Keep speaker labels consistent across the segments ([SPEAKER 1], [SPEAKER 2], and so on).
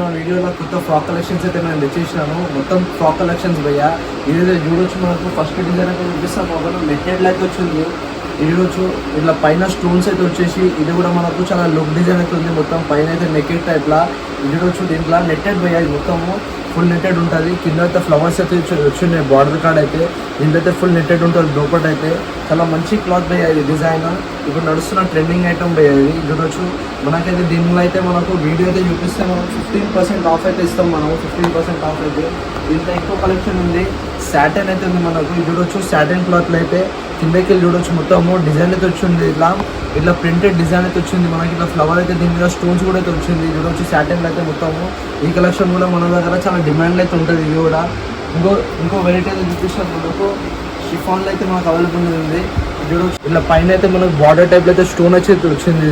[SPEAKER 1] మన వీడియోలో కొత్త ఫ్రాక్ కలెక్షన్స్ అయితే నేను తెచ్చేసినాను. మొత్తం ఫ్రాక్ కలెక్షన్స్ భయ్యా. ఇదైతే చూడొచ్చు, మనకు ఫస్ట్ డిజైన్ అయితే చూపిస్తాం. మొదలు నెట్టెడ్ అయితే వచ్చింది. ఇది చూడొచ్చు, ఇట్లా పైన స్టోన్స్ అయితే వచ్చేసి ఇది కూడా మనకు చాలా లుక్ డిజైన్ అయితే ఉంది. మొత్తం పైన అయితే నెకెట్ టైప్లా ఇది చూడొచ్చు. దీంట్లో నెట్టెడ్ భయ్యా, ఇది మొత్తము ఫుల్ నెట్టెడ్ ఉంటుంది. కింద అయితే ఫ్లవర్స్ అయితే వచ్చినాయి. బార్డర్ కార్డ్ అయితే దీంట్లో అయితే ఫుల్ నెట్టెడ్ ఉంటుంది. లోపల అయితే చాలా మంచి క్లాత్ భయ్యా. ఇది డిజైన్ ఇప్పుడు నడుస్తున్న ట్రెండింగ్ ఐటమ్ భయ్యా. ఇది చూడొచ్చు. మనకైతే దీనిలో అయితే మనకు వీడియో అయితే చూపిస్తే మనం 15% ఆఫ్ అయితే ఇస్తాం. మనం 15% ఆఫ్ అయితే దీంట్లో ఎక్కువ కలెక్షన్ ఉంది. సాటిన్ అయితే ఉంది మనకు. ఇది చూడొచ్చు, సాటిన్ క్లాత్లో అయితే కిందకి వెళ్ళి చూడొచ్చు. మొత్తము డిజైన్ అయితే వచ్చింది. ఇట్లా ప్రింటెడ్ డిజైన్ అయితే వచ్చింది మనకి. ఇట్లా ఫ్లవర్ అయితే దీని మీద స్టోన్స్ కూడా అయితే వచ్చింది. చూడొచ్చు, సాటిన్లో అయితే మొత్తము. ఈ కలెక్షన్ కూడా మన దగ్గర చాలా డిమాండ్ అయితే ఉంటుంది. ఇది కూడా ఇంకో వెరైటీ అయితే చూపిస్తాం మనకు. షిఫాన్లో అయితే మనకు అవైలబుల్ ఉంది. చూడొచ్చు, ఇట్లా పైన అయితే మనకు బార్డర్ టైప్లో అయితే స్టోన్ వచ్చి వచ్చింది.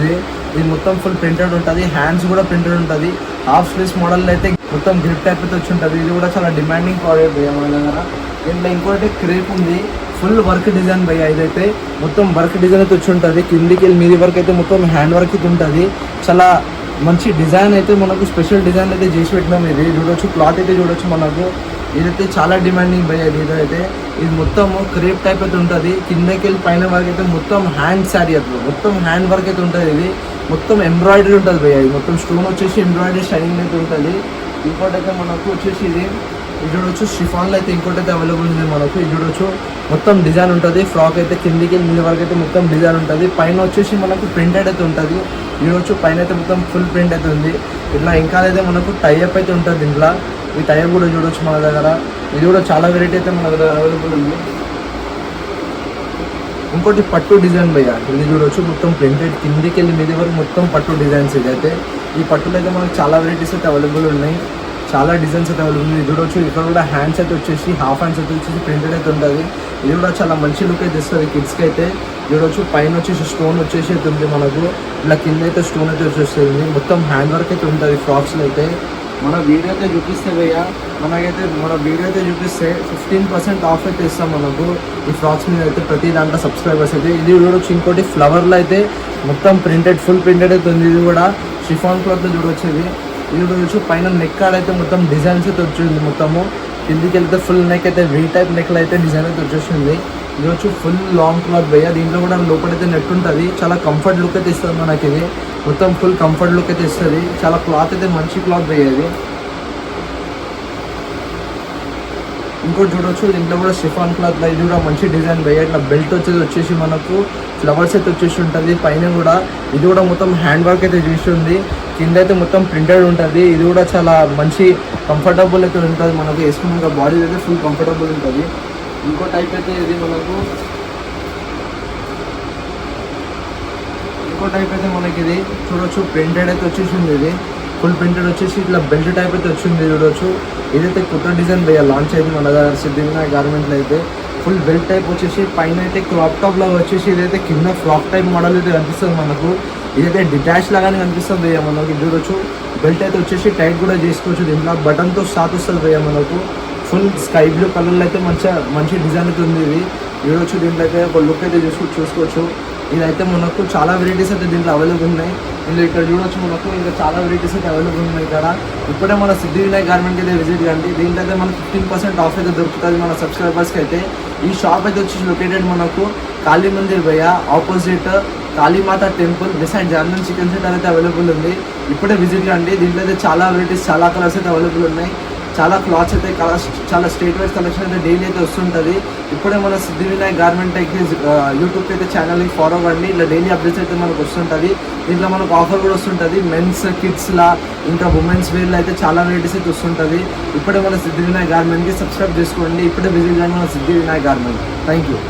[SPEAKER 1] ఇది మొత్తం ఫుల్ ప్రింటెడ్ ఉంటుంది. హ్యాండ్స్ కూడా ప్రింటెడ్ ఉంటుంది. హాఫ్ స్లీవ్స్ మోడల్ అయితే మొత్తం గ్రిప్ టైప్ అయితే వచ్చి ఉంటుంది. ఇది కూడా చాలా డిమాండింగ్ ప్రోడక్ట్ భయ్యా మన దగ్గర. దీంట్లో ఇంకోటి క్రేప్ ఉంది. ఫుల్ వర్క్ డిజైన్ భయ్యా. ఇదైతే మొత్తం వర్క్ డిజైన్ అయితే వచ్చి ఉంటుంది. కిందికి వెళ్ళి మీది వరకు అయితే మొత్తం హ్యాండ్ వర్క్ అయితే ఉంటుంది. చాలా మంచి డిజైన్ అయితే మనకు స్పెషల్ డిజైన్ అయితే చేసి పెట్టినాం. ఇది చూడొచ్చు, క్లాత్ అయితే చూడొచ్చు మనకు. ఇదైతే చాలా డిమాండింగ్ భయ్యా. ఇదైతే ఇది మొత్తం క్రేప్ టైప్ అయితే ఉంటుంది. కిందకి వెళ్ళి పైన వరకు అయితే మొత్తం హ్యాండ్ శారీ అయితే మొత్తం హ్యాండ్ వర్క్ అయితే ఉంటుంది. ఇది మొత్తం ఎంబ్రాయిడరీ ఉంటుంది భయ్యా. ఇది మొత్తం స్టోన్ వచ్చేసి ఎంబ్రాయిడరీ షైనింగ్ అయితే ఉంటుంది. ఇంకోటి అయితే మనకు వచ్చేసి ఇది చూడొచ్చు, షిఫాన్లో అయితే ఇంకోటి అయితే అవైలబుల్ ఉంది మనకు. ఇది చూడొచ్చు, మొత్తం డిజైన్ ఉంటుంది. ఫ్రాక్ అయితే కిందికి మీద వరకు అయితే మొత్తం డిజైన్ ఉంటుంది. పైన వచ్చేసి మనకు ప్రింటెడ్ అయితే ఉంటుంది. చూడొచ్చు, పైన అయితే మొత్తం ఫుల్ ప్రింట్ అయితే ఉంది. ఇట్లా ఇంకా అయితే మనకు టైఅప్ అయితే ఉంటుంది. దీంట్లో ఈ టైప్ కూడా చూడొచ్చు మన దగ్గర. ఇది కూడా చాలా వెరైటీ అయితే మన దగ్గర అవైలబుల్ ఉంది. ఇంకోటి పట్టు డిజైన్ భయ్యా. ఇది చూడొచ్చు, మొత్తం ప్రింటెడ్ కిందికి వెళ్ళి మీద వరకు మొత్తం పట్టు డిజైన్స్. ఇదైతే ఈ పట్టులో అయితే మనకు చాలా వెరైటీస్ అయితే అవైలబుల్ ఉన్నాయి. చాలా డిజైన్స్ అయితే అవైలబుల్ ఉంది. చూడొచ్చు, ఇక్కడ కూడా హ్యాండ్స్ అయితే వచ్చేసి హాఫ్ హ్యాండ్స్ అయితే వచ్చేసి ప్రింటెడ్ అయితే ఉంటుంది. ఇది కూడా చాలా మంచి లుక్ అయితే ఇస్తుంది కిడ్స్కి అయితే. చూడొచ్చు, పైన వచ్చేసి స్టోన్ వచ్చేసి అయితే ఉంది మనకు. ఇలా కింద అయితే స్టోన్ అయితే వచ్చేస్తుంది. మొత్తం హ్యాండ్ వర్క్ అయితే ఉంటుంది ఫ్రాక్స్లో అయితే. మన వీడియో అయితే చూపిస్తే భయ్యా, మన వీడియో అయితే చూపిస్తే 15% ఆఫ్ అయితే ఇస్తాం మనకు ఈ ఫ్రాక్స్ మీద అయితే. ప్రతి దాంట్లో సబ్స్క్రైబర్స్ అయితే. ఇది చూడొచ్చు, ఇంకోటి ఫ్లవర్లో అయితే మొత్తం ప్రింటెడ్ ఫుల్ ప్రింటెడ్ అయితే ఉంది. ఇది కూడా షిఫాన్ క్లాత్లో చూడొచ్చు. ఇది చూడొచ్చు, పైన నెక్ కాడ అయితే మొత్తం డిజైన్స్ అయితే వచ్చింది. మొత్తము కిందికి వెళ్తే ఫుల్ నెక్ అయితే వీ టైప్ నెక్లో అయితే డిజైన్ అయితే వచ్చేసింది. ఇది వచ్చి ఫుల్ లాంగ్ క్లాత్ భయ్యా. దీంట్లో కూడా లోపలైతే నెట్ ఉంటుంది. చాలా కంఫర్ట్ లుక్ అయితే ఇస్తుంది మనకి. ఇది మొత్తం ఫుల్ కంఫర్ట్ లుక్ అయితే ఇస్తుంది. చాలా క్లాత్ అయితే మంచి క్లాత్ భయ్యా. ఇది ఇంకోటి చూడొచ్చు, దీంట్లో కూడా షిఫాన్ క్లాత్. ఇది కూడా మంచి డిజైన్ భయ్యా. ఇట్లా బెల్ట్ వచ్చేసి మనకు ఫ్లవర్స్ అయితే వచ్చేసి ఉంటుంది. పైన కూడా ఇది కూడా మొత్తం హ్యాండ్ వర్క్ అయితే చేసి ఉంది. కింద అయితే మొత్తం ప్రింటెడ్ ఉంటుంది. ఇది కూడా చాలా మంచి కంఫర్టబుల్ అయితే ఉంటుంది మనకు. వేసుకున్న బాడీ అయితే ఫుల్ కంఫర్టబుల్ ఉంటుంది. ఇంకో టైప్ అయితే ఇది మనకు ఇది చూడొచ్చు, ప్రింటెడ్ అయితే వచ్చేసింది. ఇది ఫుల్ ప్రింటెడ్ వచ్చేసి ఇట్లా బెల్ట్ టైప్ అయితే వచ్చింది. చూడొచ్చు, ఇదైతే కొత్త డిజైన్ భయ్యా లాంచ్ అయింది మన దగ్గర సిద్ధివినాయక్ గార్మెంట్లో అయితే. ఫుల్ బెల్ట్ టైప్ వచ్చేసి పైన అయితే క్రాప్ టాప్ లాగా వచ్చేసి ఇదైతే కింద ఫ్రాక్ టైప్ మోడల్ అయితే కనిపిస్తుంది మనకు. ఇదైతే డిటాచ్ లాగానే కనిపిస్తుంది భయ్యా మనకి. చూడొచ్చు, బెల్ట్ అయితే వచ్చేసి టైట్ కూడా చేసుకోవచ్చు. దీంట్లో బటన్తో స్టార్ట్ వస్తుంది భయ్యా మనకు. ఫుల్ స్కై బ్లూ కలర్లో అయితే మంచి డిజైన్ అయితే ఉంది. ఇది చూడొచ్చు, దీంట్లో అయితే ఒక లుక్ అయితే చూసుకోవచ్చు. ఇదైతే మనకు చాలా వెరైటీస్ అయితే దీంట్లో అవైలబుల్ ఉన్నాయి. ఇందులో ఇక్కడ చూడొచ్చు, మనకు ఇంకా చాలా వెరైటీస్ అయితే అవైలబుల్ ఉన్నాయి ఇక్కడ. ఇప్పుడే మన సిద్ధివినాయక్ గార్మెంట్కి అయితే విజిట్ కండి. దీంట్లో అయితే మనకు 15% ఆఫ్ అయితే దొరుకుతుంది మన సబ్స్క్రైబర్స్కి అయితే. ఈ షాప్ అయితే వచ్చి లొకేటెడ్ మనకు కాళీ మందిర్ భయ్యా, ఆపోజిట్ కాళీమాత టెంపుల్ బిసైడ్ జార్మన్ చికెన్ సెంటర్ అయితే అవైలబుల్ ఉంది. ఇప్పుడే విజిట్ కండి. దీంట్లో అయితే చాలా వెరైటీస్, చాలా కలర్స్ అయితే అవైలబుల్ ఉన్నాయి. చాలా క్లాత్స్ అయితే చాలా స్టేట్ వైజ్ కలెక్షన్ అయితే డైలీ అయితే వస్తుంటుంది. ఇప్పుడే మన సిద్ధివినాయక్ గార్మెంట్ యూట్యూబ్ అయితే ఛానల్కి ఫాలో అవ్వండి. ఇలా డైలీ అప్డేట్స్ అయితే మనకు వస్తుంటుంది. దీంట్లో మనకు ఆఫర్ కూడా వస్తుంటుంది. మెన్స్, కిడ్స్లా ఇంకా ఉమెన్స్ వేర్లో అయితే చాలా వెరైటీస్ అయితే వస్తుంటుంది. ఇప్పుడే మన సిద్ధివినాయక్ గార్మెంట్కి సబ్స్క్రైబ్ చేసుకోండి. ఇప్పుడే విజిట్ చేయండి మన సిద్ధివినాయక్ గార్మెంట్. Thank you.